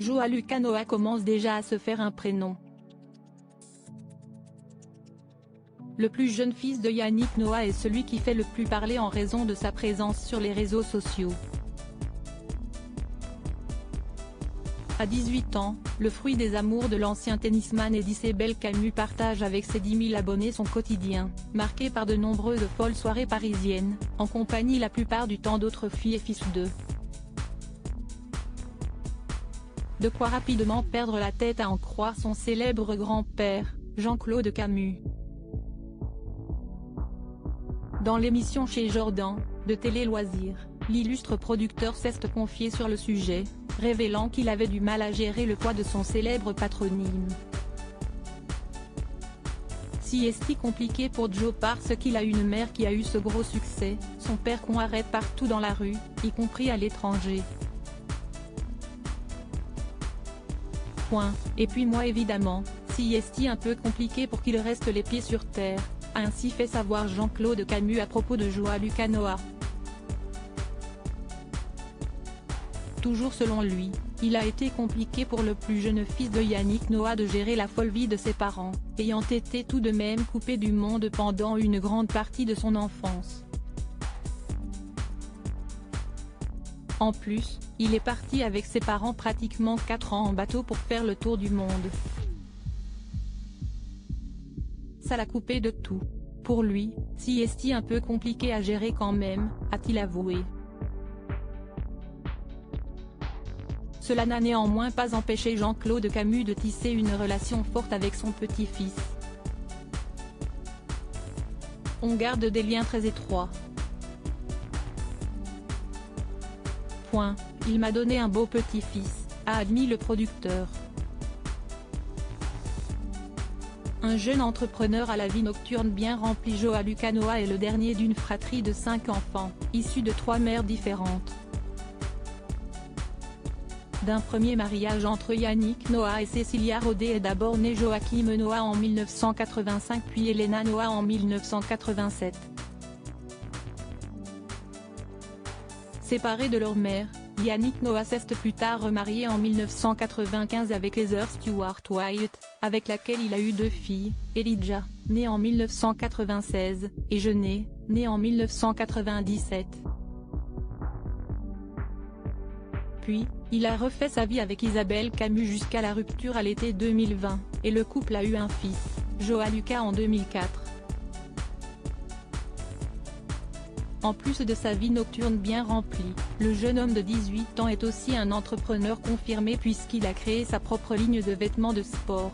Joa-Lucas Noah commence déjà à se faire un prénom. Le plus jeune fils de Yannick Noah est celui qui fait le plus parler en raison de sa présence sur les réseaux sociaux. À 18 ans, le fruit des amours de l'ancien tennisman et d'Isabelle Camus partage avec ses 10 000 abonnés son quotidien, marqué par de nombreuses folles soirées parisiennes, en compagnie la plupart du temps d'autres filles et fils d'eux. De quoi rapidement perdre la tête à en croire son célèbre grand-père, Jean-Claude Camus. Dans l'émission Chez Jordan, de Télé Loisirs, l'illustre producteur s'est confié sur le sujet, révélant qu'il avait du mal à gérer le poids de son célèbre patronyme. Si est-il compliqué pour Joe parce qu'il a une mère qui a eu ce gros succès, son père qu'on arrête partout dans la rue, y compris à l'étranger. Et puis moi évidemment, si est-il un peu compliqué pour qu'il reste les pieds sur terre, a ainsi fait savoir Jean-Claude Camus à propos de Joa-Lucas Noah. Toujours selon lui, il a été compliqué pour le plus jeune fils de Yannick Noah de gérer la folle vie de ses parents, ayant été tout de même coupé du monde pendant une grande partie de son enfance. En plus, il est parti avec ses parents pratiquement 4 ans en bateau pour faire le tour du monde. Ça l'a coupé de tout. Pour lui, si est-il un peu compliqué à gérer quand même, a-t-il avoué. Cela n'a néanmoins pas empêché Jean-Claude Camus de tisser une relation forte avec son petit-fils. On garde des liens très étroits. Il m'a donné un beau petit-fils, a admis le producteur. Un jeune entrepreneur à la vie nocturne bien remplie, Joa-Lucas Noah est le dernier d'une fratrie de 5 enfants, issus de 3 mères différentes. D'un premier mariage entre Yannick Noah et Cécilia Rodet est d'abord né Joachim Noah en 1985 puis Elena Noah en 1987. Séparés de leur mère, Yannick Noah s'est plus tard remarié en 1995 avec Heather Stewart-White, avec laquelle il a eu 2 filles, Elijah, née en 1996, et Jeunet, née en 1997. Puis, il a refait sa vie avec Isabelle Camus jusqu'à la rupture à l'été 2020, et le couple a eu un fils, Joa-Lucas en 2004. En plus de sa vie nocturne bien remplie, le jeune homme de 18 ans est aussi un entrepreneur confirmé puisqu'il a créé sa propre ligne de vêtements de sport.